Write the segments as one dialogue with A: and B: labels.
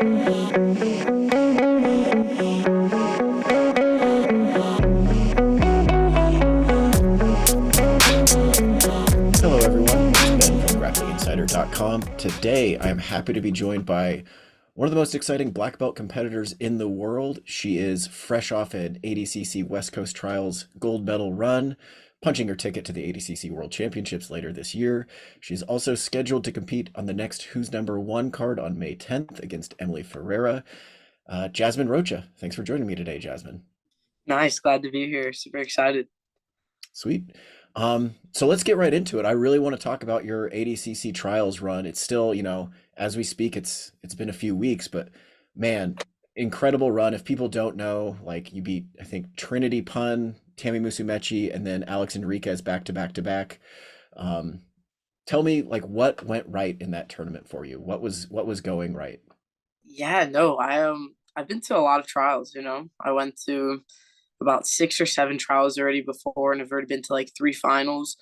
A: Hello, everyone. It's Ben from GrapplingInsider.com. Today, I am happy to be joined by one of the most exciting black belt competitors in the world. She is fresh off an ADCC West Coast Trials gold medal run, punching her ticket to the ADCC World Championships later this year. She's also scheduled to compete on the next Who's Number One card on May 10th against Emily Ferreira. Jasmine Rocha, thanks for joining me today, Jasmine.
B: Nice, glad to be here. Super excited.
A: Sweet. So let's get right into it. I really want to talk about your ADCC Trials run. It's still, as we speak, it's been a few weeks, but man, incredible run. If people don't know, like you beat, I think Trinity Pun, Tammy Musumeci, and then Alex Enriquez back to back to back. Tell me, like, what went right in that tournament for you? What was going right?
B: Yeah, no, I've been to a lot of trials, I went to about 6 or 7 trials already before, and I've already been to like 3 finals.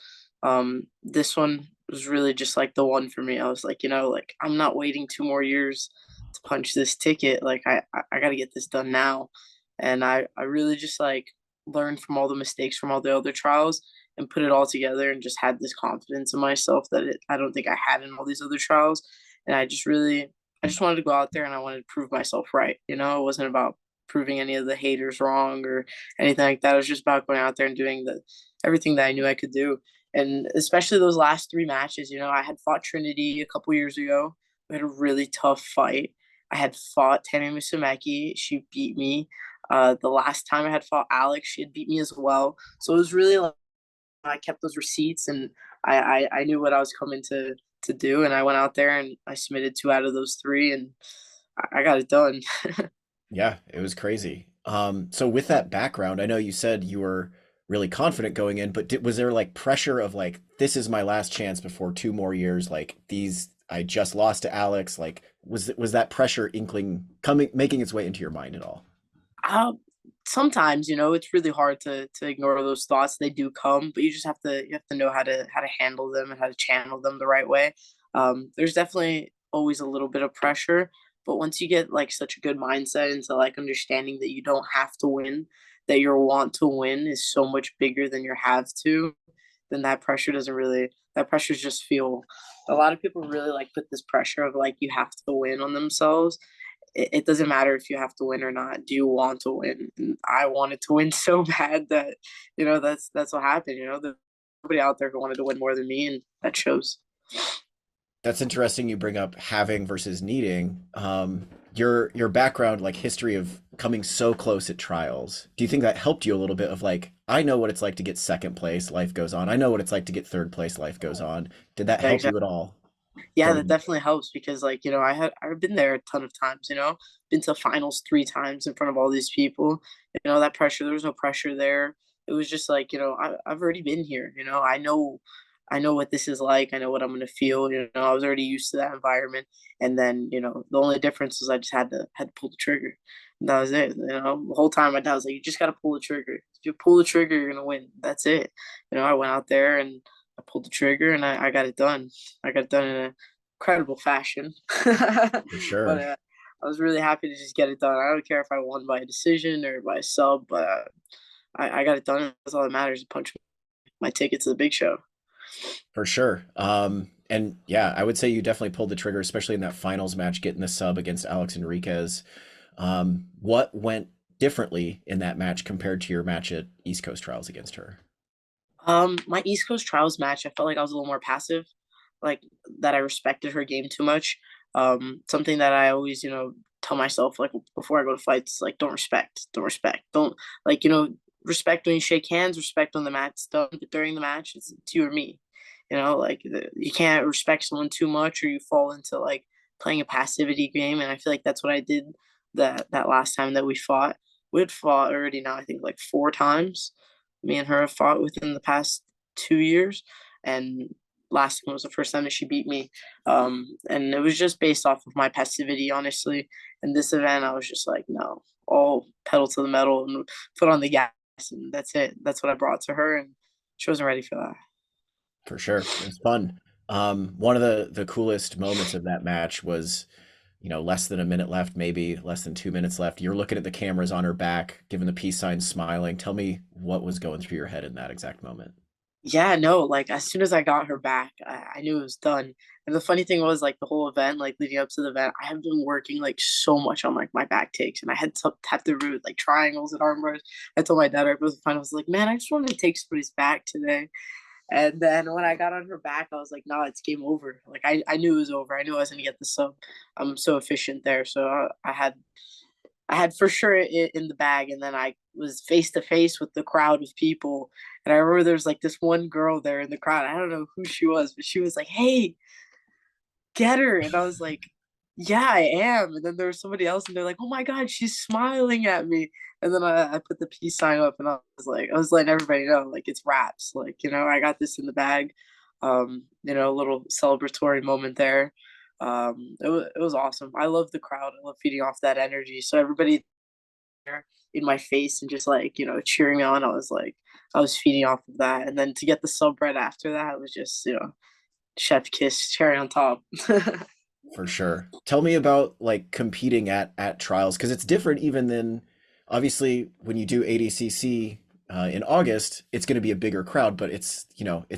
B: This one was really just like the one for me. I was like, like I'm not waiting 2 more years to punch this ticket. Like I gotta get this done now. And I really just like learned from all the mistakes from all the other trials and put it all together and just had this confidence in myself that I don't think I had in all these other trials. And I just wanted to go out there and I wanted to prove myself right. It wasn't about proving any of the haters wrong or anything like that. It was just about going out there and doing the everything that I knew I could do. And especially those last 3 matches, I had fought Trinity a couple years ago. We had a really tough fight. I had fought Tammy Musumeci. She beat me. The last time I had fought Alex, she had beat me as well. So it was really like I kept those receipts and I knew what I was coming to do. And I went out there and I submitted 2 out of those 3 and I got it done.
A: Yeah, it was crazy. So with that background, I know you said you were really confident going in, but was there like pressure of like, this is my last chance before 2 more years? Like I just lost to Alex. Like, was that pressure inkling making its way into your mind at all?
B: Uh, Sometimes, it's really hard to ignore those thoughts. They do come, but you have to know how to handle them and how to channel them the right way. There's definitely always a little bit of pressure, but once you get like such a good mindset into like understanding that you don't have to win, that your want to win is so much bigger than your have to, then that pressure just feel a lot of people really like put this pressure of like you have to win on themselves. It doesn't matter if you have to win or not. Do you want to win? And I wanted to win so bad that that's what happened. There's nobody out there who wanted to win more than me, and that shows.
A: That's interesting you bring up having versus needing. Your background, like history of coming so close at trials. Do you think that helped you a little bit of like, I know what it's like to get second place, life goes on. I know what it's like to get third place, life goes on. Did that
B: Yeah,
A: help you
B: exactly.
A: at all
B: Yeah, that
A: going?
B: definitely helps because like I've been there a ton of times. Been to finals 3 times in front of all these people. That pressure. There was no pressure there. It was just like I've already been here. I know what this is like. I know what I'm gonna feel. I was already used to that environment. And then the only difference was I just had to pull the trigger. And that was it. The whole time my dad was like, "You just gotta pull the trigger. If you pull the trigger, you're gonna win. That's it." I went out there and I pulled the trigger and I got it done. I got it done in an incredible fashion.
A: For
B: But
A: sure.
B: I was really happy to just get it done. I don't care if I won by a decision or by a sub, but I got it done. That's all that matters. Punch my ticket to the big show.
A: For sure. And yeah, I would say you definitely pulled the trigger, especially in that finals match, getting the sub against Alex Enriquez. What went differently in that match compared to your match at East Coast Trials against her?
B: My East Coast Trials match, I felt like I was a little more passive, like that I respected her game too much. Something that I always, tell myself like before I go to fights, like don't respect, don't like, respect when you shake hands, respect when the match's done, but during the match, it's you or me. Like you can't respect someone too much or you fall into like playing a passivity game, and I feel like that's what I did that last time that we fought. We had fought already now, I think like 4 times me and her have fought within the past 2 years, and last one was the first time that she beat me. And it was just based off of my passivity, honestly. And this event, I was just like, no, all pedal to the metal and foot on the gas, and that's it. That's what I brought to her, and she wasn't ready for that.
A: For sure. It was fun. One of the coolest moments of that match was less than a minute left, maybe less than 2 minutes left. You're looking at the cameras on her back, giving the peace sign, smiling. Tell me what was going through your head in that exact moment.
B: Yeah, no, like, as soon as I got her back, I knew it was done, and the funny thing was, like, the whole event, like, leading up to the event, I have been working, like, so much on, like, my back takes, and I had to root, like, triangles and arm bars. I told my dad right before the final, I was like, "Man, I just wanted to take somebody's back today," and then when I got on her back, I was like, "Nah, it's game over." Like, I knew it was over. I knew I was gonna get the sub. I'm so efficient there, so I had for sure it in the bag, and then I was face to face with the crowd of people, and I remember there was, like, this one girl there in the crowd, I don't know who she was, but she was like, "Hey, get her," and I was like, "Yeah, I am," and then there was somebody else, and they're like, "Oh my god, she's smiling at me," and then I put the peace sign up, and I was letting everybody know, like, it's wraps, like, I got this in the bag, a little celebratory moment there. It was awesome. I love the crowd, I love feeding off that energy, so everybody there in my face and just, like, cheering me on, I was feeding off of that, and then to get the sub right after that was just, chef kiss, cherry on top.
A: For sure. Tell me about like competing at trials because it's different even than obviously when you do ADCC in August, it's going to be a bigger crowd, but it's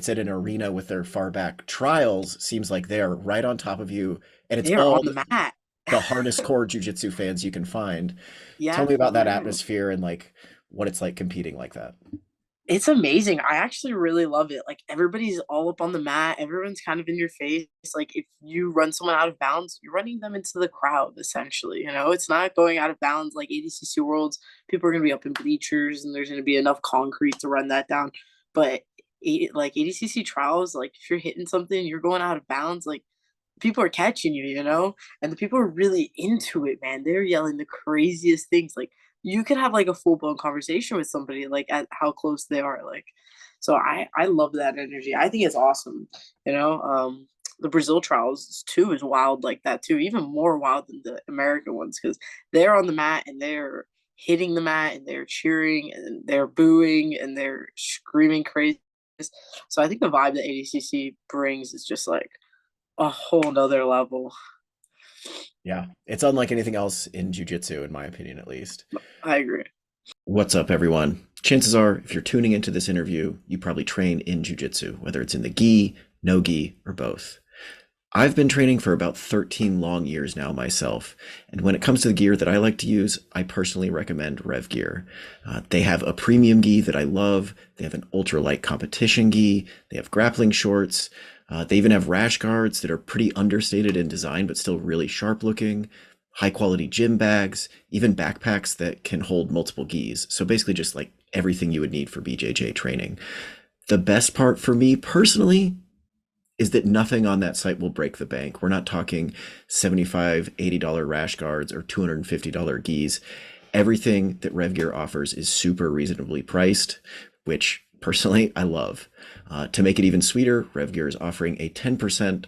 A: at an arena with their far back. Trials seems like they're right on top of you, and it's
B: They are
A: all
B: on the mat.
A: the hardest core jujitsu fans you can find. Tell
B: Yeah,
A: me
B: for
A: about that
B: real.
A: atmosphere and like what it's like competing like that.
B: It's amazing. I actually really love it. Like, everybody's all up on the mat, everyone's kind of in your face. Like, if you run someone out of bounds, you're running them into the crowd, essentially. It's not going out of bounds like ADCC Worlds. People are going to be up in bleachers, and there's going to be enough concrete to run that down. But like ADCC Trials, like, if you're hitting something, you're going out of bounds. Like, people are catching you, and the people are really into it, man. They're yelling the craziest things. Like, you could have like a full blown conversation with somebody, like, at how close they are. Like, so I love that energy. I think it's awesome. The Brazil trials too is wild like that too, even more wild than the American ones because they're on the mat and they're hitting the mat and they're cheering and they're booing and they're screaming crazy. So I think the vibe that ADCC brings is just like a whole nother level.
A: Yeah, it's unlike anything else in jujitsu, in my opinion, at least.
B: I agree.
A: What's up, everyone? Chances are, if you're tuning into this interview, you probably train in jujitsu, whether it's in the gi, no gi, or both. I've been training for about 13 long years now myself, and when it comes to the gear that I like to use, I personally recommend Rev Gear. They have a premium gi that I love. They have an ultralight competition gi. They have grappling shorts. They even have rash guards that are pretty understated in design, but still really sharp looking. High quality gym bags, even backpacks that can hold multiple gis. So basically just like everything you would need for BJJ training. The best part for me personally is that nothing on that site will break the bank. We're not talking $75, $80 rash guards or $250 gis. Everything that RevGear offers is super reasonably priced, which personally I love. To make it even sweeter, RevGear is offering a 10%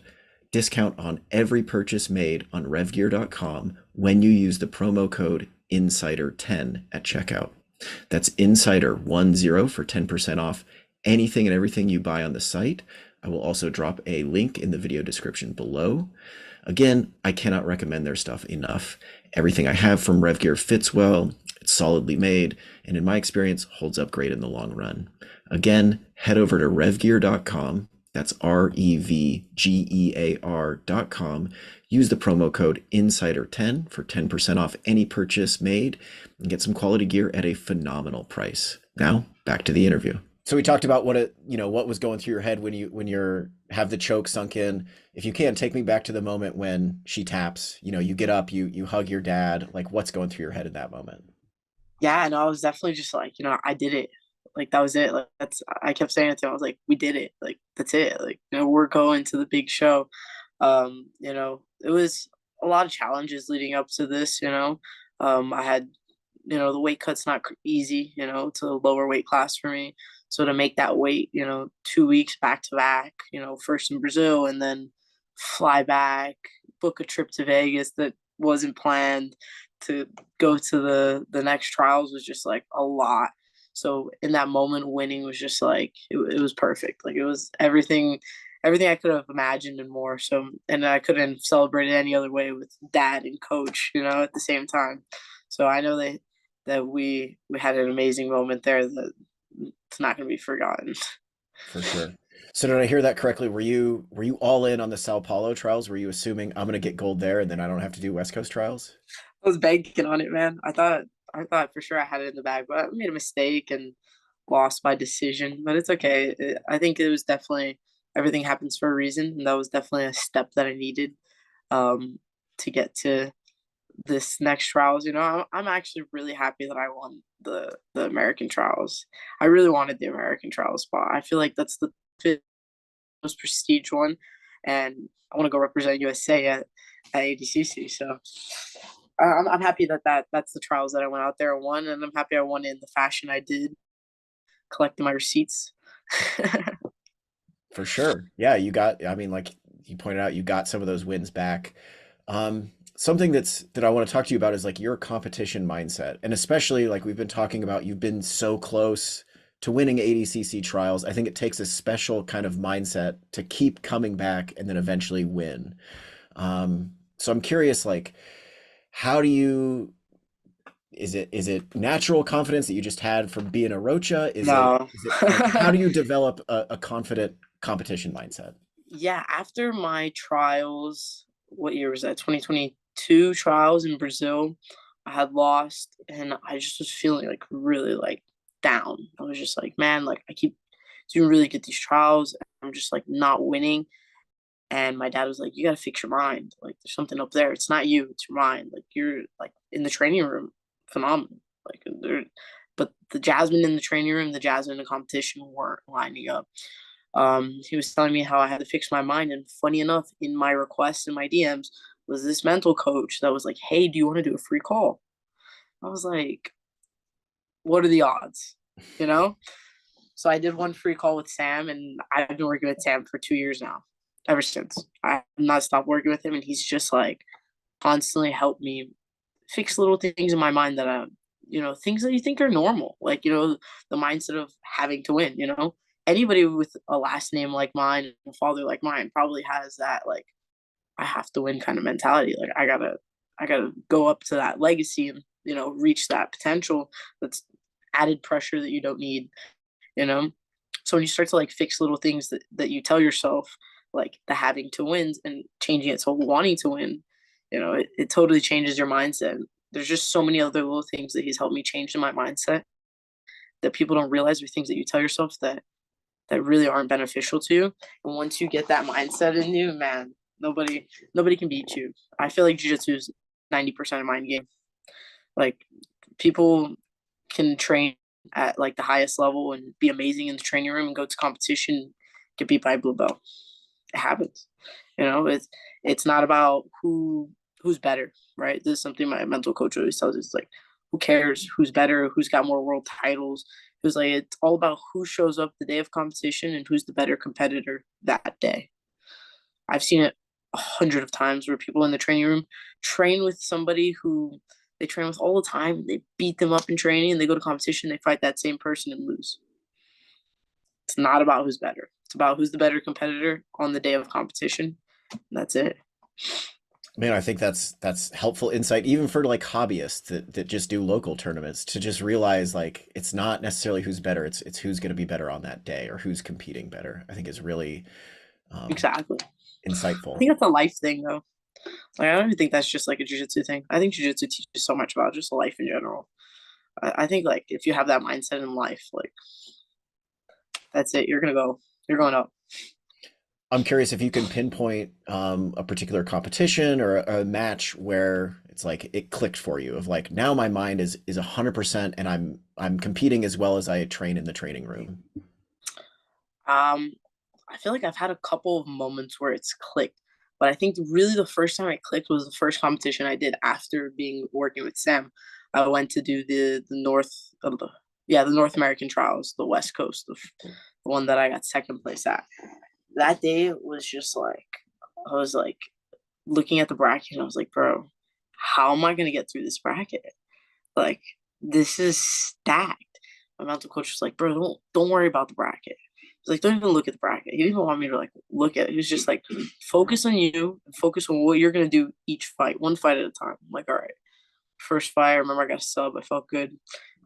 A: discount on every purchase made on revgear.com when you use the promo code INSIDER10 at checkout. That's INSIDER10 for 10% off anything and everything you buy on the site. I will also drop a link in the video description below. Again, I cannot recommend their stuff enough. Everything I have from RevGear fits well, it's solidly made, and in my experience, holds up great in the long run. Again, head over to revgear.com. That's REVGEAR.com. Use the promo code INSIDER10 for 10% off any purchase made and get some quality gear at a phenomenal price. Now, back to the interview. So we talked about what was going through your head when you're have the choke sunk in. If you can, take me back to the moment when she taps, you get up, you hug your dad, like what's going through your head in that moment?
B: Yeah, and I was definitely just like, I did it. Like, that was it. Like, I kept saying it to him. I was like, we did it. Like, that's it. Like, we're going to the big show. It was a lot of challenges leading up to this. I had, the weight cut's not easy, it's a lower weight class for me. So to make that weight, 2 weeks back to back, first in Brazil and then fly back, book a trip to Vegas that wasn't planned to go to the next trials was just like a lot. So in that moment, winning was just like it was perfect. Like, it was everything. everything I could have imagined and more. So, and I couldn't have celebrated any other way with dad and coach, at the same time. So I know that we had an amazing moment there that it's not going to be forgotten.
A: For sure. So did I hear that correctly? Were you all in on the Sao Paulo trials? Were you assuming I'm gonna get gold there and then I don't have to do West Coast trials?
B: I was banking on it, man. I thought for sure I had it in the bag, but I made a mistake and lost by decision. But it's okay. I think it was definitely everything happens for a reason, and that was definitely a step that I needed um, to get to this next trials. I'm actually really happy that I won the American trials. I really wanted the American trials spot. I feel like that's the most prestige one, and I want to go represent USA at ADCC. So I'm happy that's the trials that I went out there and won, and I'm happy I won in the fashion I did, collecting my receipts.
A: For sure. Yeah, I mean, like you pointed out, you got some of those wins back. Something that I want to talk to you about is like your competition mindset. And especially like we've been talking about, you've been so close to winning ADCC trials. I think it takes a special kind of mindset to keep coming back and then eventually win. So I'm curious, like, how do you, is it natural confidence that you just had from being a Rocha? Is it,
B: No.
A: is it like, how do you develop a confident competition mindset?
B: Yeah, after my trials, what year was that? 2022 trials in Brazil. I had lost and I just was feeling like really like down. I was just like, man, like I keep doing really good these trials. I'm just like not winning. And my dad was like, you gotta fix your mind. Like there's something up there. It's not you, it's your mind. Like you're like in the training room, phenomenal. Like there but the Jasmine in the training room, the Jasmine in the competition weren't lining up. He was telling me how I had to fix my mind. And funny enough, in my requests and my DMs was this mental coach that was like, hey, do you want to do a free call? I was like, what are the odds? You know? So I did one free call with Sam, and I've been working with Sam for 2 years now, ever since. I have not stopped working with him, and he's just like constantly helped me fix little things in my mind that things that you think are normal, like the mindset of having to win. Anybody with a last name like mine and a father like mine probably has that like I have to win kind of mentality. Like I gotta go up to that legacy and reach that potential. That's added pressure that you don't need. you know so when you start to like fix little things that you tell yourself, like the having to wins, and changing it to wanting to win, it totally changes your mindset. There's just so many other little things that he's helped me change in my mindset that people don't realize, are things that you tell yourself that really aren't beneficial to you. And once you get that mindset in you, man, nobody can beat you. I feel like jiu-jitsu is 90% of mind game. Like people can train at like the highest level and be amazing in the training room and go to competition, get beat by a blue belt. It happens. It's not about who's better, right? This is something my mental coach always tells us. It's like, who cares who's better, who's got more world titles? It was like it's all about who shows up the day of competition and who's the better competitor that day. I've seen it 100 of times where people in the training room train with somebody who they train with all the time. They beat them up in training, and they go to competition. They fight that same person and lose. It's not about who's better. It's about who's the better competitor on the day of competition. And that's it.
A: Man, I think that's helpful insight even for like hobbyists that just do local tournaments to just realize like it's not necessarily who's better, it's who's going to be better on that day or who's competing better. I think is really um,
B: Exactly. I
A: insightful.
B: think that's a life thing, though. Like, I don't even think that's just like a jujitsu thing. I think jujitsu teaches so much about just life in general. I think like if you have that mindset in life, like that's it. You're going up.
A: I'm curious if you can pinpoint a particular competition or a match where it's like it clicked for you of like now my mind is 100% and I'm competing as well as I train in the training room.
B: Um, I feel like I've had a couple of moments where it's clicked, but I think really the first time it clicked was the first competition I did after being working with Sam. I went to do the North American trials, the West Coast, the one that I got second place at. That day was just like I was like looking at the bracket and I was like, bro, how am I gonna get through this bracket? Like this is stacked. My mental coach was like, bro, don't worry about the bracket. He's like, don't even look at the bracket. He didn't even want me to like look at it. He was just like, focus on you and focus on what you're gonna do each fight, one fight at a time. I'm like, all right. First fight, I remember I got a sub. I felt good.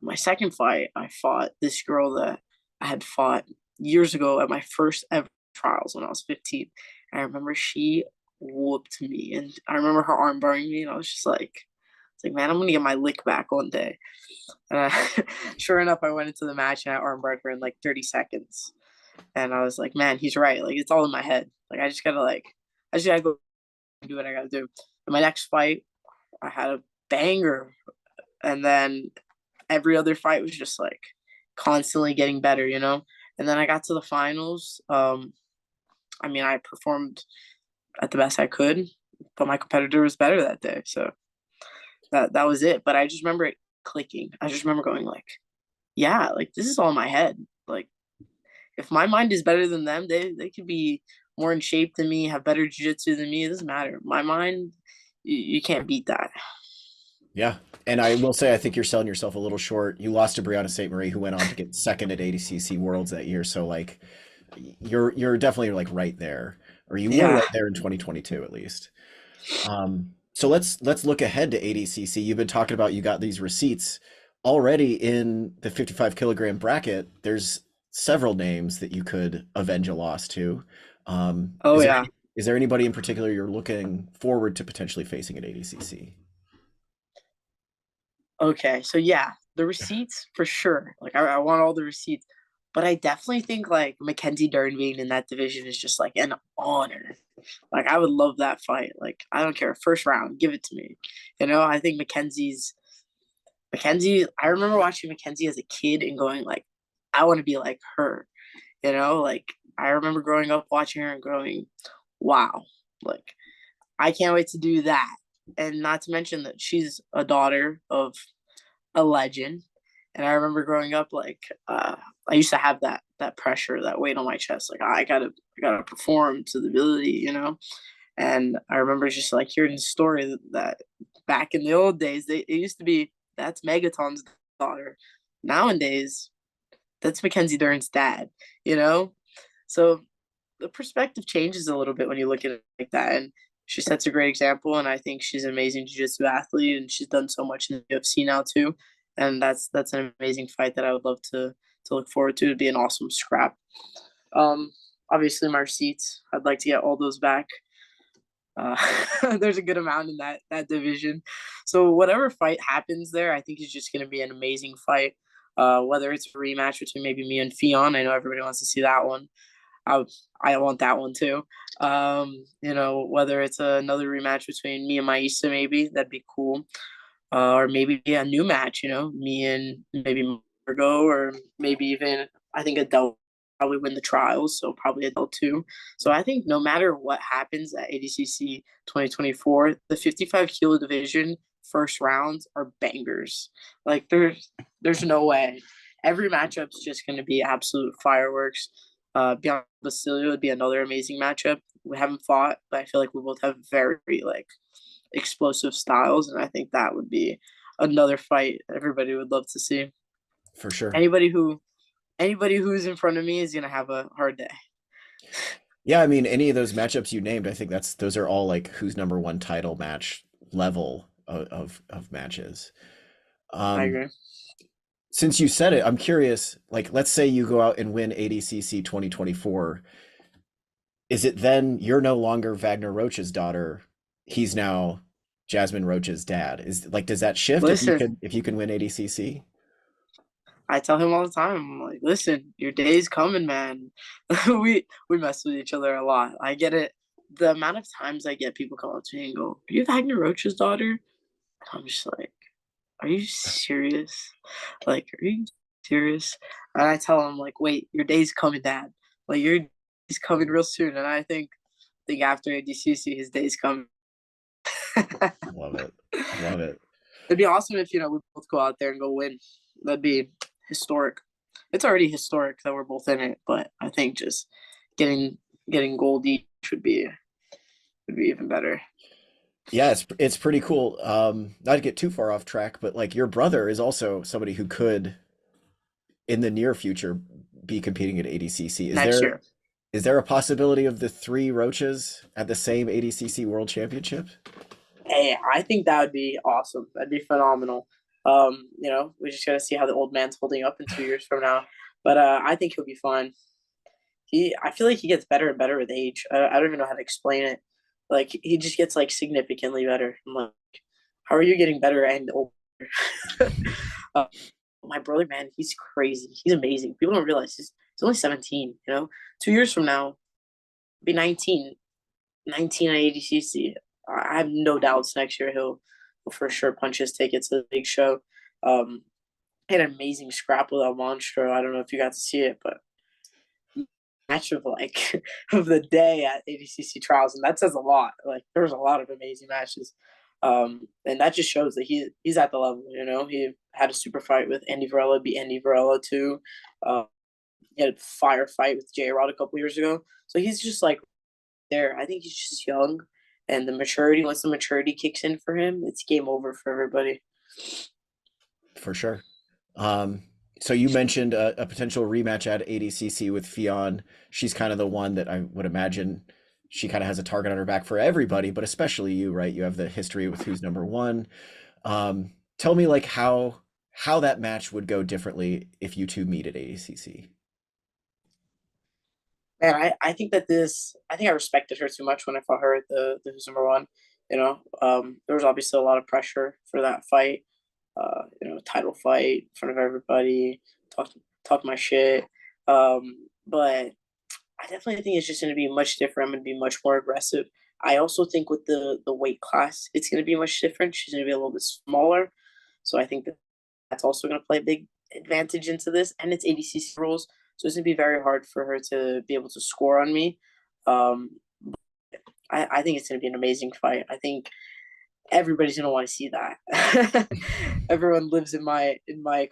B: My second fight, I fought this girl that I had fought years ago at my first ever trials when I was 15. And I remember she whooped me, and I remember her arm barring me, and I was just like, it's like, man, I'm gonna get my lick back one day. And sure enough, I went into the match and I armbarred her in like 30 seconds. And I was like, man, he's right. Like, it's all in my head. Like, I just gotta go do what I gotta do. In my next fight, I had a banger. And then every other fight was just like constantly getting better, you know? And then I got to the finals. I mean, I performed at the best I could, but my competitor was better that day. So that was it. But I just remember it clicking. I just remember going like, yeah, like this is all in my head. Like if my mind is better than them, they could be more in shape than me, have better jiu-jitsu than me. It doesn't matter. My mind, you can't beat that.
A: Yeah. And I will say, I think you're selling yourself a little short. You lost to Brianna St. Marie, who went on to get second at ADCC Worlds that year. So like, you're definitely like right there, or you were
B: Yeah.
A: right there in 2022 at least. So let's look ahead to ADCC. You've been talking about you got these receipts already in the 55 kilogram bracket. There's several names that you could avenge a loss to.
B: Oh yeah.
A: Is there anybody in particular you're looking forward to potentially facing at ADCC?
B: Okay. So yeah, the receipts for sure. Like I want all the receipts. But I definitely think like Mackenzie Dern being in that division is just like an honor. Like I would love that fight. Like I don't care, first round, give it to me. You know, I think Mackenzie. I remember watching Mackenzie as a kid and going like, I want to be like her. You know, like I remember growing up watching her and going, wow, like I can't wait to do that. And not to mention that she's a daughter of a legend. And I remember growing up, like I used to have that pressure, that weight on my chest. Like I gotta perform to the ability, you know. And I remember just like hearing the story that back in the old days, it used to be that's Megaton's daughter. Nowadays, that's Mackenzie Dern's dad, you know. So the perspective changes a little bit when you look at it like that. And she sets a great example, and I think she's an amazing jiu-jitsu athlete, and she's done so much in the UFC now too. And that's an amazing fight that I would love to look forward to. It'd be an awesome scrap. Um, Obviously my receipts, I'd like to get all those back. Uh, there's a good amount in that division, so whatever fight happens there, I think is just going to be an amazing fight. Whether it's a rematch between maybe me and Ffion, I know everybody wants to see that one. I I want that one too. You know, whether it's another rematch between me and Maisa, maybe that'd be cool. Or maybe a new match. You know, me and maybe Margot, or maybe even I think Adele probably win the trials, so probably Adele too. So I think no matter what happens at ADCC 2024, the 55 kilo division first rounds are bangers. Like there's no way. Every matchup's just going to be absolute fireworks. Bianca Basilio would be another amazing matchup. We haven't fought, but I feel like we both have very like explosive styles, and I think that would be another fight everybody would love to see.
A: For sure.
B: Anybody who anybody who's in front of me is gonna have a hard day.
A: Yeah, I mean, any of those matchups you named, I think those are all like who's number one title match level of matches.
B: I
A: Um,
B: agree.
A: since you said it, I'm curious, like let's say you go out and win ADCC 2024, is it then you're no longer Vagner Rocha's daughter? He's now Jasmine Rocha's dad. Is like does that shift
B: Listen,
A: if you can win ADCC?
B: I tell him all the time, I'm like, listen, your day's coming, man. We mess with each other a lot. I get it. The amount of times I get people come up to me and go, "Are you Vagner Rocha's daughter?" I'm just like, "Are you serious? Like, are you serious?" And I tell them like, "Wait, your day's coming, Dad. Like, your day's coming real soon." And I think after ADCC, his day's coming.
A: Love it. Love it.
B: It'd be awesome if we both go out there and go win. That'd be historic. It's already historic that we're both in it, but I think just getting getting gold each would be even better.
A: Yeah, it's pretty cool. Not to get too far off track, but like your brother is also somebody who could in the near future be competing at ADCC.
B: next year.
A: Is there a possibility of the three Rochas at the same ADCC World Championship?
B: Hey, I think that would be awesome. That'd be phenomenal. We just gotta see how the old man's holding up in 2 years from now. But I think he'll be fine. I feel like he gets better and better with age. I don't even know how to explain it. Like he just gets like significantly better. I'm like, how are you getting better and older? uh, my brother, man, he's crazy. He's amazing. People don't realize he's only 17. 2 years from now, be 19, 19 at ADCC. I have no doubts next year he'll for sure punch his ticket to the big show. Um, he had an amazing scrap with El Monstro. I don't know if you got to see it, but match of like of the day at ADCC Trials, and that says a lot. Like there was a lot of amazing matches, and that just shows that he's at the level. He had a super fight with Andy Varela, beat Andy Varela too. He had a fire fight with J Rod a couple years ago, so he's just like there. I think he's just young, and once the maturity kicks in for him, it's game over for everybody.
A: For sure. So you mentioned a potential rematch at ADCC with Ffion. She's kind of the one that I would imagine she kind of has a target on her back for everybody, but especially you, right? You have the history with who's number one. Tell me like how that match would go differently if you two meet at ADCC.
B: Man, I think I respected her too much when I fought her at the who's number one. There was obviously a lot of pressure for that fight. Title fight in front of everybody, talk my shit. But I definitely think it's just going to be much different. I'm going to be much more aggressive. I also think with the weight class, it's going to be much different. She's going to be a little bit smaller, so I think that's also going to play a big advantage into this. And it's ADCC rules, so it's going to be very hard for her to be able to score on me. Um, I think it's going to be an amazing fight. I think everybody's gonna want to see that. Everyone lives in my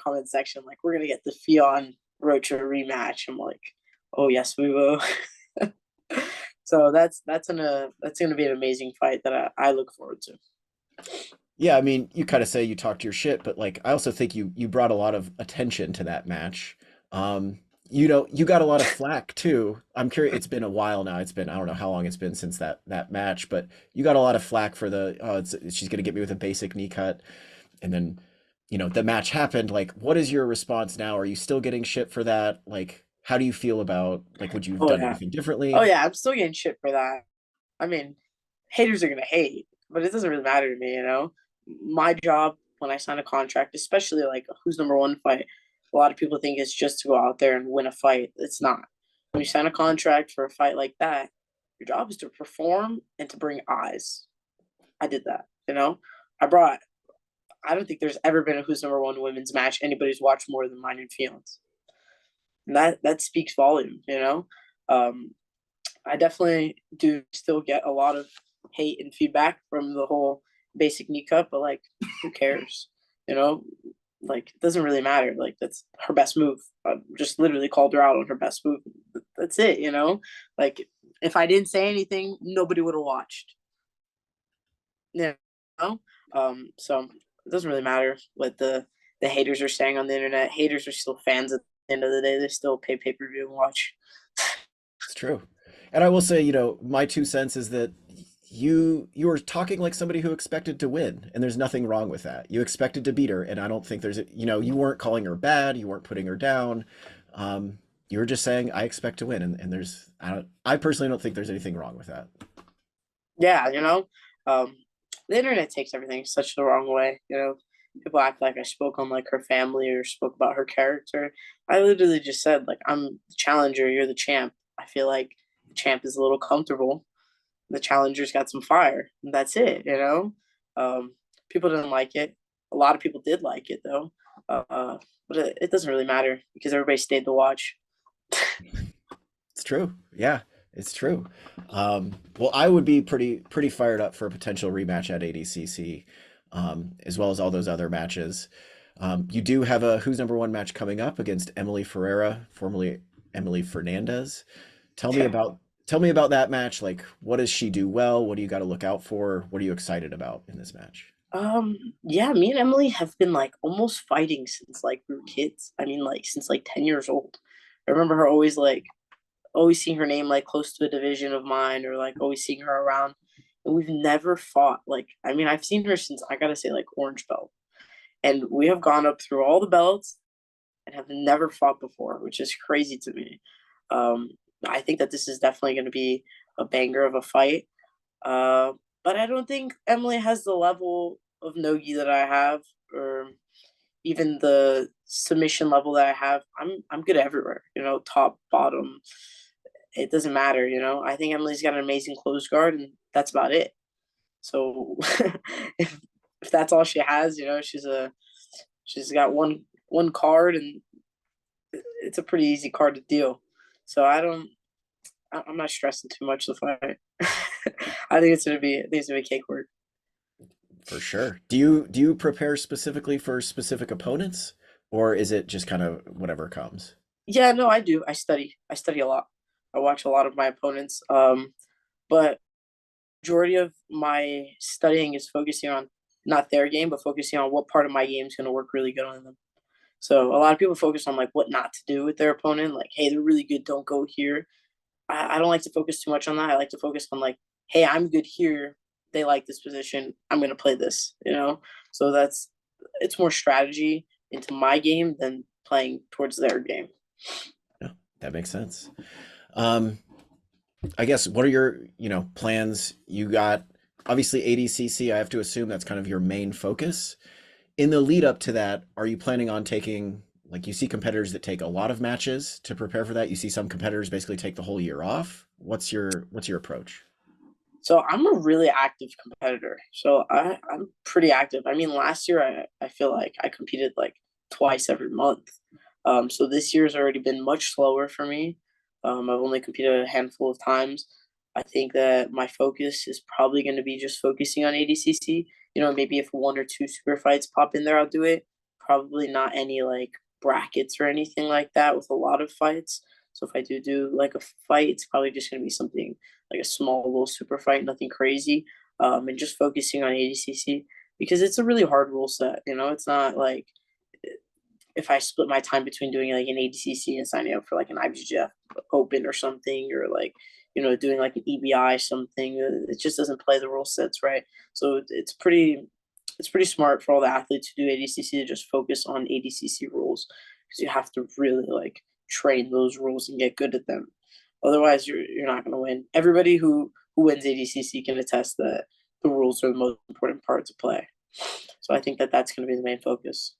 B: comment section like we're gonna get the Ffion Rocha rematch. I'm like, oh yes, we will. So that's gonna be an amazing fight that I look forward to.
A: Yeah, I mean, you kind of say you talked your shit, but like I also think you brought a lot of attention to that match. You got a lot of flack too. I'm curious, it's been a while now. It's been, I don't know how long it's been since that match, but you got a lot of flack for she's gonna get me with a basic knee cut. And then, the match happened. Like, what is your response now? Are you still getting shit for that? Like, how do you feel about, like, would you have
B: Oh
A: done
B: yeah,
A: anything
B: oh
A: differently?
B: yeah, I'm still getting shit for that. I mean, haters are gonna hate, but it doesn't really matter to me. My job when I sign a contract, especially like who's number one fight, a lot of people think it's just to go out there and win a fight. It's not. When you sign a contract for a fight like that, your job is to perform and to bring eyes. I did that. I brought. I don't think there's ever been a who's number one women's match anybody's watched more than mine and Fion's, and that speaks volume. Um, I definitely do still get a lot of hate and feedback from the whole basic knee cut, but like, who cares? You know, like it doesn't really matter. Like that's her best move. I just literally called her out on her best move. That's it. Like if I didn't say anything, nobody would have watched. You know, so it doesn't really matter what the haters are saying on the internet. Haters are still fans at the end of the day. They still pay-per-view and watch.
A: It's true. And I will say, my 2 cents is that you were talking like somebody who expected to win, and there's nothing wrong with that. You expected to beat her, and I don't think you weren't calling her bad, you weren't putting her down. You were just saying, I expect to win, and I personally don't think there's anything wrong with that.
B: Yeah. The internet takes everything such the wrong way. People act like I spoke on like her family or spoke about her character. I literally just said like I'm the challenger, you're the champ. I feel like the champ is a little comfortable. The challenger's got some fire. And that's it. People didn't like it. A lot of people did like it though. But it doesn't really matter because everybody stayed to watch.
A: It's true. Yeah, it's true. Well, I would be pretty fired up for a potential rematch at ADCC, as well as all those other matches. You do have a who's number one match coming up against Emily Ferreira, formerly Emily Fernandez. Tell me about that match. Like, what does she do well? What do you got to look out for? What are you excited about in this match?
B: Yeah, me and Emily have been like almost fighting since like we were kids. I mean, like since like 10 years old, I remember her always seeing her name like close to a division of mine, or like always seeing her around. And we've never fought. Like, I mean, I've seen her since, I gotta say, like orange belt. And we have gone up through all the belts and have never fought before, which is crazy to me. Um, I think that this is definitely going to be a banger of a fight. Uh, but I don't think Emily has the level of nogi that I have, or even the submission level that I have. I'm good everywhere, top, bottom. It doesn't matter, I think Emily's got an amazing close guard, and that's about it. So if if that's all she has, she's got one card, and it's a pretty easy card to deal. So I'm not stressing too much the fight. I think it's gonna be cake work.
A: For sure. Do you prepare specifically for specific opponents, or is it just kind of whatever comes?
B: Yeah, no, I do. I study a lot. I watch a lot of my opponents. But majority of my studying is focusing on not their game, but focusing on what part of my game is going to work really good on them. So a lot of people focus on like what not to do with their opponent. Like, hey, they're really good, don't go here. I don't like to focus too much on that. I like to focus on like, hey, I'm good here. They like this position. I'm going to play this. So it's more strategy into my game than playing towards their game.
A: Yeah, that makes sense. Um, I guess what are your, plans? You got obviously ADCC. I have to assume that's kind of your main focus. In the lead up to that, are you planning on taking, like, you see competitors that take a lot of matches to prepare for that? You see some competitors basically take the whole year off. What's your approach?
B: So I'm a really active competitor. So I'm pretty active. I mean, last year I feel like I competed like twice every month. So this year's already been much slower for me. I've only competed a handful of times. I think that my focus is probably going to be just focusing on ADCC. Maybe if one or two super fights pop in there, I'll do it. Probably not any like brackets or anything like that with a lot of fights. So if I do like a fight, it's probably just going to be something like a small little super fight, nothing crazy. And just focusing on ADCC because it's a really hard rule set. It's not like if I split my time between doing like an ADCC and signing up for like an IBJJF Open or something, or like doing like an EBI something, it just doesn't play the rule sets right. So it's pretty smart for all the athletes who do ADCC to just focus on ADCC rules because you have to really like train those rules and get good at them. Otherwise, you're not going to win. Everybody who wins ADCC can attest that the rules are the most important part to play. So I think that that's going to be the main focus.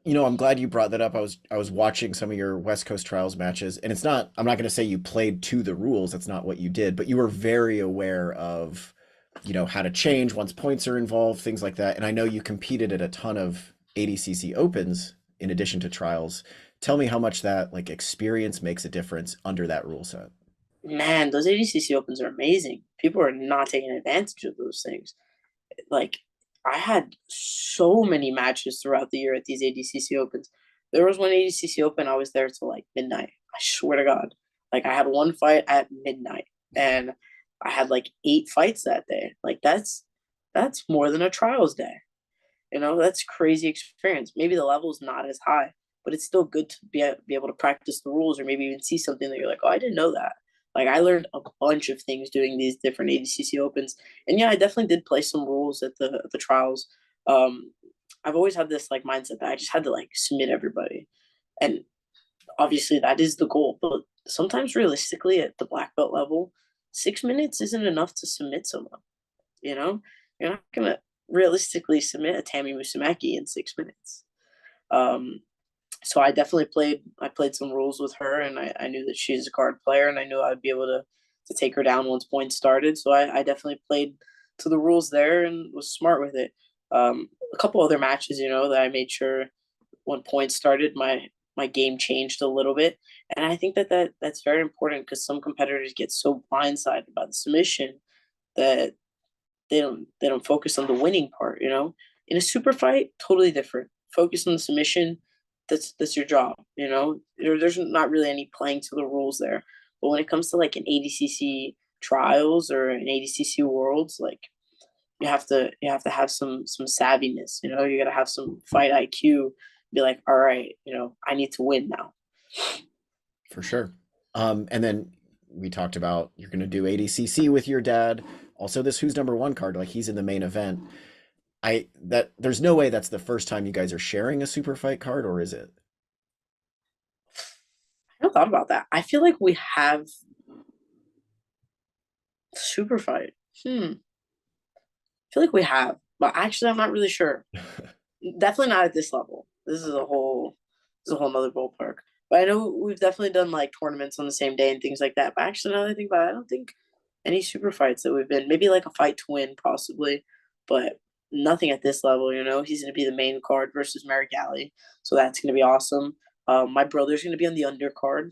A: I'm glad you brought that up. I was watching some of your West Coast Trials matches, and I'm not going to say you played to the rules. That's not what you did, but you were very aware of, how to change once points are involved, things like that. And I know you competed at a ton of ADCC Opens in addition to trials. Tell me how much that like experience makes a difference under that rule set.
B: Man, those ADCC Opens are amazing. People are not taking advantage of those things. Like, I had so many matches throughout the year at these ADCC Opens. There was one ADCC Open I was there till like midnight. I swear to God. Like, I had one fight at midnight, and I had like 8 fights that day. Like, that's more than a trials day. That's crazy experience. Maybe the level's not as high, but it's still good to be able to practice the rules, or maybe even see something that you're like, oh, I didn't know that. Like, I learned a bunch of things doing these different ADCC Opens, and yeah, I definitely did play some rules at the trials. Um, I've always had this like mindset that I just had to like submit everybody, and obviously that is the goal. But sometimes realistically, at the black belt level, 6 minutes isn't enough to submit someone. You know, you're not gonna realistically submit a Tammy Musamaki in 6 minutes. Um, so I played some rules with her, and I knew that she's a card player, and I knew I'd be able to take her down once points started. So I definitely played to the rules there and was smart with it. A couple other matches, that I made sure when points started, my game changed a little bit, and I think that's very important because some competitors get so blindsided by the submission that they don't focus on the winning part. In a super fight, totally different. Focus on the submission. That's your job. There's not really any playing to the rules there. But when it comes to like an ADCC trials or an ADCC worlds, like you have to have some savviness. You got to have some fight IQ. Be like, all right, I need to win now.
A: For sure. And then we talked about you're going to do ADCC with your dad. Also, this Who's Number One card, like he's in the main event. That there's no way that's the first time you guys are sharing a super fight card, or is it?
B: I haven't thought about that. I feel like we have super fight. I feel like we have, but actually, I'm not really sure. Definitely not at this level. This is a whole nother ballpark. But I know we've definitely done like tournaments on the same day and things like that. But actually, now that I think about it, I don't think any super fights that we've been. Maybe like a fight to win, possibly, but nothing at this level. He's going to be the main card versus Galley, so that's going to be awesome. My brother's going to be on the undercard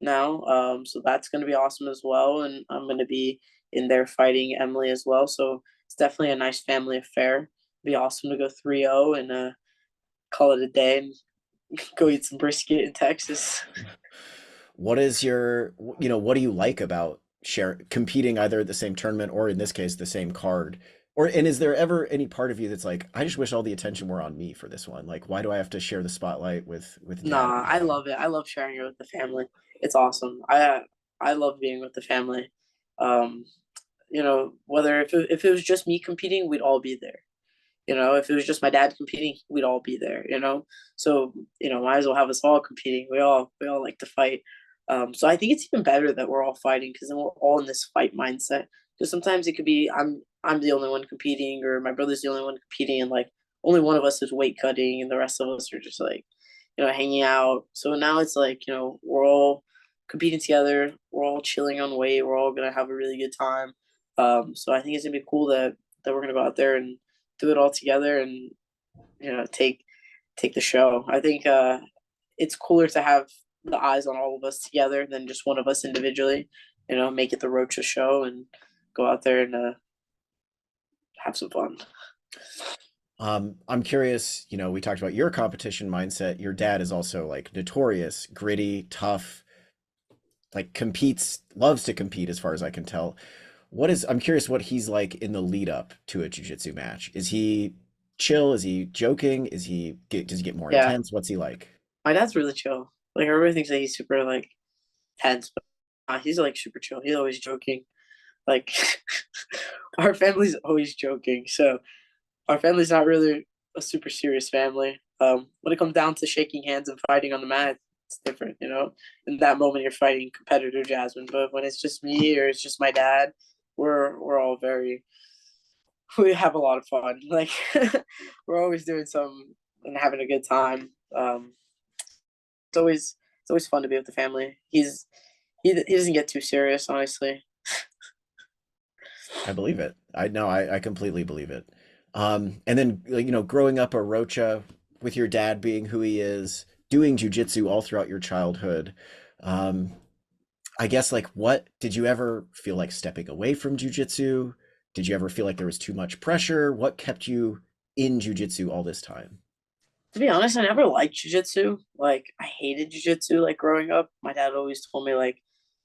B: now, so that's going to be awesome as well. And I'm going to be in there fighting Emily as well. So it's definitely a nice family affair. It'd be awesome to go 3-0 and call it a day and go eat some brisket in Texas.
A: What is what do you like about competing either at the same tournament or in this case the same card? And is there ever any part of you that's like, I just wish all the attention were on me for this one? Like, why do I have to share the spotlight with dad?
B: Nah, I love it. I love sharing it with the family. It's awesome. I love being with the family. Um, whether if it was just me competing, we'd all be there. If it was just my dad competing, we'd all be there. So might as well have us all competing. We all like to fight. So I think it's even better that we're all fighting because then we're all in this fight mindset. Because sometimes it could be I'm the only one competing, or my brother's the only one competing, and like only one of us is weight cutting, and the rest of us are just like hanging out. So now it's like we're all competing together. We're all chilling on weight. We're all gonna have a really good time. So I think it's gonna be cool that we're gonna go out there and do it all together and take the show. I think it's cooler to have the eyes on all of us together than just one of us individually. Make it the Rocha show and go out there and have some fun.
A: I'm curious, we talked about your competition mindset. Your dad is also like notorious, gritty, tough, like loves to compete as far as I can tell. I'm curious what he's like in the lead up to a jiu-jitsu match. Is he chill? Is he joking? Does he get more
B: Yeah,
A: intense? What's he like?
B: my dad's really chill. Like everybody thinks that he's super like tense, but he's like super chill. He's always joking. Like our family's always joking. So our family's not really a super serious family. When it comes down to shaking hands and fighting on the mat, it's different. In that moment you're fighting competitor Jasmine, but when it's just me or it's just my dad, we're all very we have a lot of fun. Like we're always doing something and having a good time. It's always fun to be with the family. He doesn't get too serious, honestly.
A: I believe it. I know, I completely believe it. And then, like, growing up a Rocha with your dad being who he is, doing jujitsu all throughout your childhood. Um, I guess, like, what did you ever feel like stepping away from jujitsu? Did you ever feel like there was too much pressure? What kept you in jujitsu all this time?
B: To be honest, I never liked jujitsu. Like I hated jujitsu. Like growing up, my dad always told me like,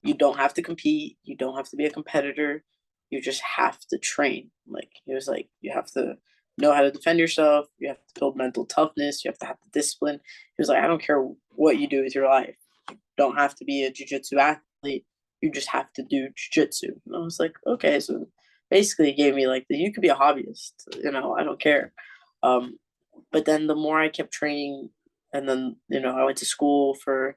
B: you don't have to compete. You don't have to be a competitor. You just have to train. Like he was like, you have to know how to defend yourself. You have to build mental toughness. You have to have the discipline. He was like, I don't care what you do with your life. You don't have to be a jujitsu athlete. You just have to do jujitsu. And I was like, okay. So basically, he gave me like you could be a hobbyist. I don't care. Um, but then the more I kept training, and then I went to school for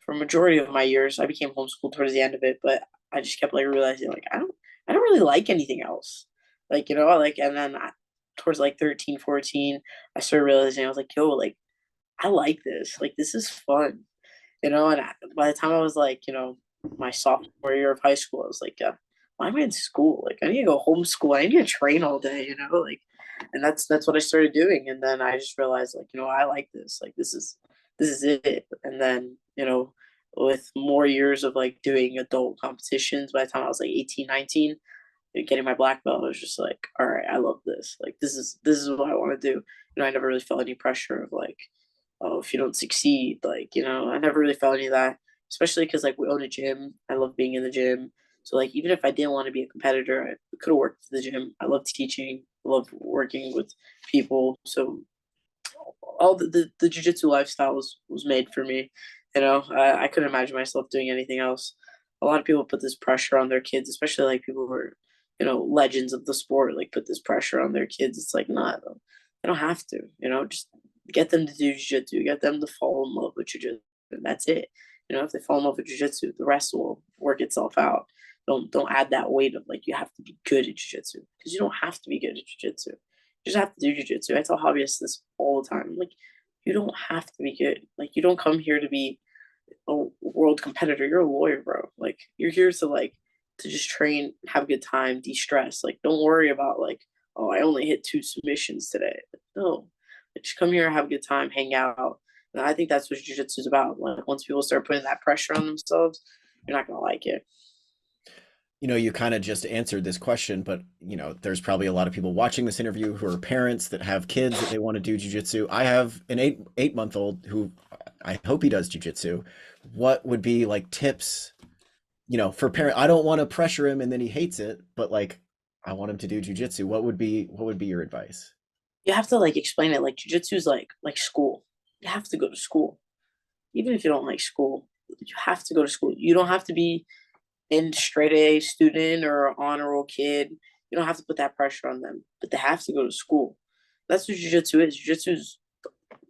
B: a majority of my years. I became homeschooled towards the end of it, but I just kept like realizing like I don't really like anything else. Like and then towards like 13, 14, I started realizing I was like, yo, like I like this. Like this is fun. And by the time I was like my sophomore year of high school, I was like, why am I in school? Like I need to go homeschool. I need to train all day. Like and that's what I started doing. And then I just realized like I like this. Like this is it. And then with more years of like doing adult competitions, by the time I was like 18, 19, getting my black belt, I was just like, all right, I love this. Like this is what I want to do. I never really felt any pressure of like, oh, if you don't succeed, like I never really felt any of that. Especially because like we own a gym. I love being in the gym. So like even if I didn't want to be a competitor, I could have worked at the gym. I love teaching. I love working with people. So all the jiu-jitsu lifestyle was made for me. I couldn't imagine myself doing anything else. A lot of people put this pressure on their kids, especially like people who are, legends of the sport, like put this pressure on their kids. It's like, not, they don't have to, just get them to do jiu-jitsu, get them to fall in love with jiu-jitsu. And that's it. If they fall in love with jiu-jitsu, the rest will work itself out. Don't add that weight of like you have to be good at jiu-jitsu, because you don't have to be good at jiu-jitsu. You just have to do jiu-jitsu. I tell hobbyists this all the time. Like, you don't have to be good. Like, you don't come here to be a world competitor. You're a lawyer, bro. Like, you're here to to just train, have a good time, de-stress. Like, don't worry about like, oh, I only hit 2 submissions today. Like, no, like, just come here, have a good time, hang out. And I think that's what jiu-jitsu is about. Like, once people start putting that pressure on themselves, you're not gonna like it.
A: You kind of just answered this question, but there's probably a lot of people watching this interview who are parents that have kids that they want to do jujitsu. I have an eight month old who I hope he does jujitsu. What would be like tips, for parent? I don't want to pressure him and then he hates it, but like I want him to do jujitsu. What would be your advice?
B: You have to like explain it. Like, jiu-jitsu is like school. You have to go to school. Even if you don't like school, you have to go to school. You don't have to be in straight A student or honor roll kid. You don't have to put that pressure on them, but they have to go to school. That's what jiu-jitsu is. Jiu-jitsu is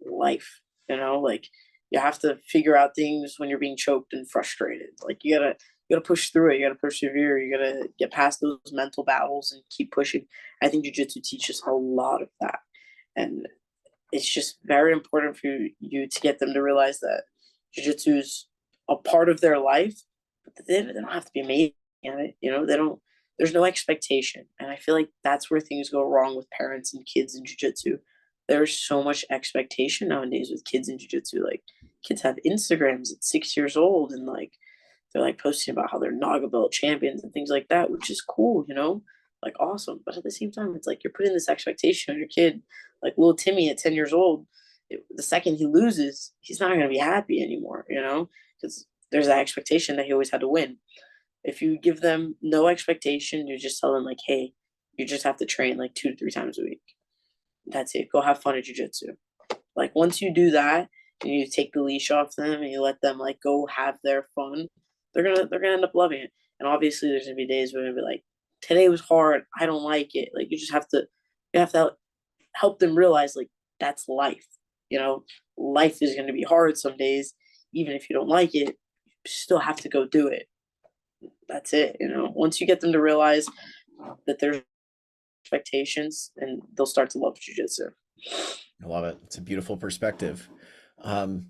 B: life, like, you have to figure out things when you're being choked and frustrated. Like, you gotta push through it, you gotta persevere, you gotta get past those mental battles and keep pushing. I think jiu-jitsu teaches a lot of that. And it's just very important for you to get them to realize that jiu-jitsu is a part of their life, but they don't have to be amazing at it. They don't. There's no expectation, and I feel like that's where things go wrong with parents and kids in jiu-jitsu. There's so much expectation nowadays with kids in jiu-jitsu. Like, kids have Instagrams at 6 years old, and like they're like posting about how they're Naga belt champions and things like that, which is cool, like awesome. But at the same time, it's like you're putting this expectation on your kid. Like little Timmy at 10 years old, the second he loses, he's not going to be happy anymore, because there's that expectation that he always had to win. If you give them no expectation, you just tell them like, hey, you just have to train like 2 to 3 times a week. That's it. Go have fun at jiu-jitsu. Like, once you do that and you take the leash off them and you let them like go have their fun, they're gonna end up loving it. And obviously there's gonna be days where they're gonna be like, today was hard, I don't like it. Like, you have to help them realize like that's life. Life is gonna be hard some days, even if you don't like it, you still have to go do it. That's it. Once you get them to realize that there's expectations, and they'll start to love jujitsu.
A: I love it. It's a beautiful perspective. Um,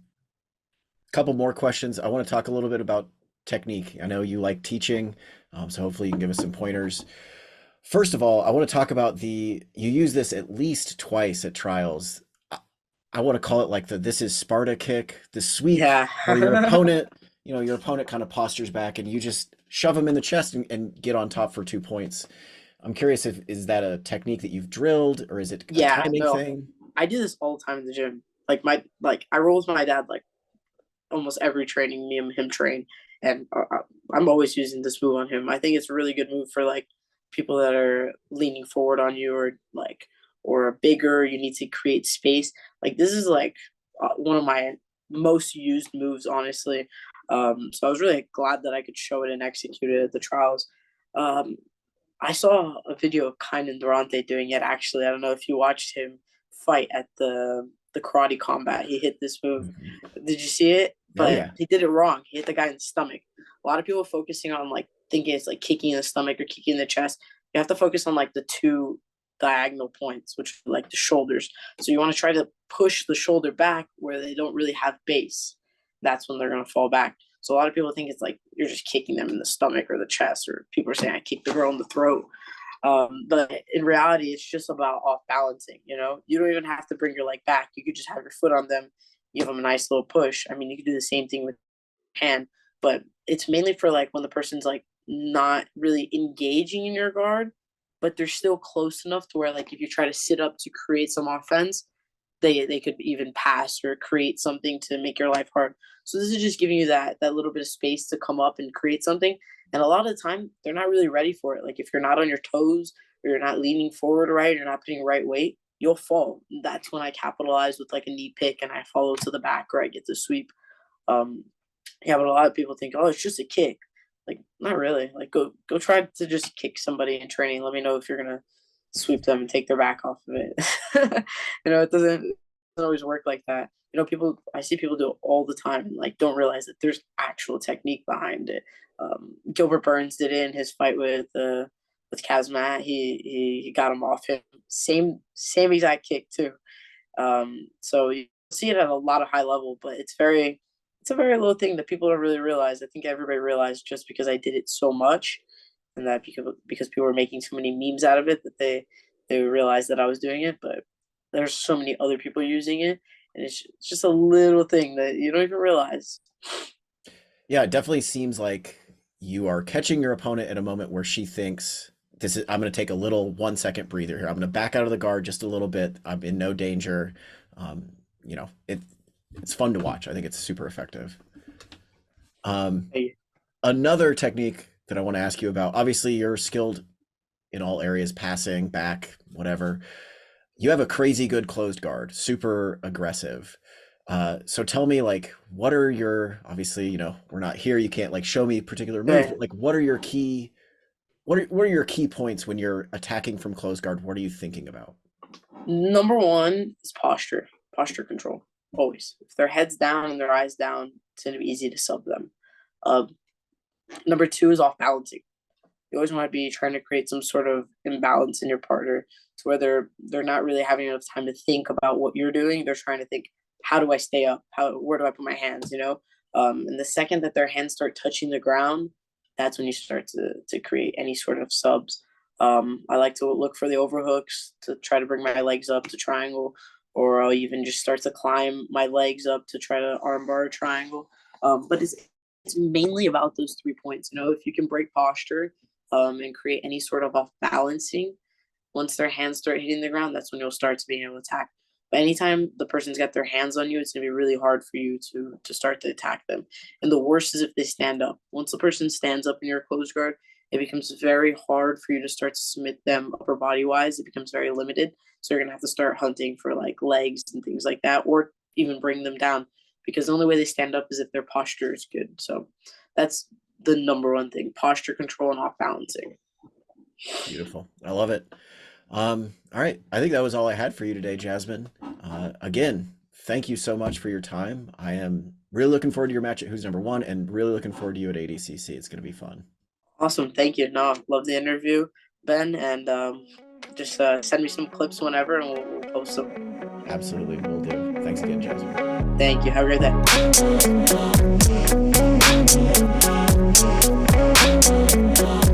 A: Couple more questions. I want to talk a little bit about technique. I know you like teaching, so hopefully you can give us some pointers. First of all, I want to talk about you use this at least twice at trials. I want to call it like this is Sparta kick, the sweep,
B: Yeah.
A: where your opponent kind of postures back and you just shove them in the chest and get on top for 2 points. I'm curious, is that a technique that you've drilled, or is it a
B: Yeah,
A: timing
B: no,
A: thing?
B: I do this all the time in the gym. Like I roll with my dad like almost every training me and him train, and I'm always using this move on him. I think it's a really good move for like people that are leaning forward on you, or bigger. You need to create space. Like, this is like one of my most used moves, honestly. So I was really glad that I could show it and execute it at the trials. Um, I saw a video of Kynan Durante doing it. Actually, I don't know if you watched him fight at the karate combat. He hit this move.
A: Mhm.
B: Did you see it?
A: Oh
B: But
A: yeah.
B: he did it wrong. He hit the guy in the stomach. A lot of people focusing on like thinking it's like kicking in the stomach or kicking in the chest. You have to focus on like the two diagonal points, which are like the shoulders. So you want to try to push the shoulder back where they don't really have base. That's when they're going to fall back. So a lot of people think it's like you're just kicking them in the stomach or the chest, or people are saying I kicked the girl in the throat. But in reality, it's just about off balancing. You don't even have to bring your leg back. You could just have your foot on them, give them a nice little push. I mean, you could do the same thing with hand, but it's mainly for like when the person's like not really engaging in your guard, but they're still close enough to where like if you try to sit up to create some offense, they could even pass or create something to make your life hard. So this is just giving you that little bit of space to come up and create something. And a lot of the time, they're not really ready for it. Like, if you're not on your toes or you're not leaning forward right, you're not putting right weight, you'll fall. That's when I capitalize with like a knee pick and I follow to the back or I get the sweep. Yeah, but a lot of people think, oh, it's just a kick. Like, not really. Like, go try to just kick somebody in training. Let me know if you're gonna sweep them and take their back off of it. It doesn't always work like that. I see people do it all the time and like don't realize that there's actual technique behind it. Gilbert Burns did it in his fight with Kazmat. He got him off him. Same exact kick too. So you see it at a lot of high level, but it's a very low thing that people don't really realize. I think everybody realized just because I did it so much, and that because people were making so many memes out of it that they realized that I was doing it. But there's so many other people using it, and it's just a little thing that you don't even realize.
A: Yeah, it definitely seems like you are catching your opponent at a moment where she thinks I'm going to take a little 1 second breather here. I'm going to back out of the guard just a little bit. I'm in no danger. It's fun to watch. I think it's super effective.
B: Hey,
A: Another technique that I want to ask you about, obviously you're skilled in all areas, passing, back, whatever. You have a crazy good closed guard, super aggressive. So tell me, like, obviously, we're not here. You can't like show me particular moves,
B: hey,
A: but like, what are your key points when you're attacking from closed guard? What are you thinking about?
B: number one is posture control. Always, if their heads down and their eyes down, it's gonna be easy to sub them. Uh, Number two is off balancing. You always want to be trying to create some sort of imbalance in your partner to where they're not really having enough time to think about what you're doing. They're trying to think, how do I stay up? Where do I put my hands? And the second that their hands start touching the ground, that's when you start to create any sort of subs. I like to look for the overhooks to try to bring my legs up to triangle, or I'll even just start to climb my legs up to try to armbar a triangle. But it's mainly about those 3 points. If you can break posture, and create any sort of off balancing, once their hands start hitting the ground, that's when you'll start to be able to attack. But anytime the person's got their hands on you, it's gonna be really hard for you to start to attack them. And the worst is if they stand up. Once the person stands up in your closed guard, it becomes very hard for you to start to submit them upper body wise. It becomes very limited. So you're gonna have to start hunting for like legs and things like that, or even bring them down, because the only way they stand up is if their posture is good. So that's the number one thing: posture control and off balancing.
A: Beautiful. I love it. All right. I think that was all I had for you today, Jasmine. Again, thank you so much for your time. I am really looking forward to your match at Who's Number One, and really looking forward to you at ADCC. It's going to be fun.
B: Awesome. Thank you. No, love the interview, Ben. And just send me some clips whenever and we'll post them.
A: Absolutely. Will do. Thanks again, Jasmine.
B: Thank you. Have a great day.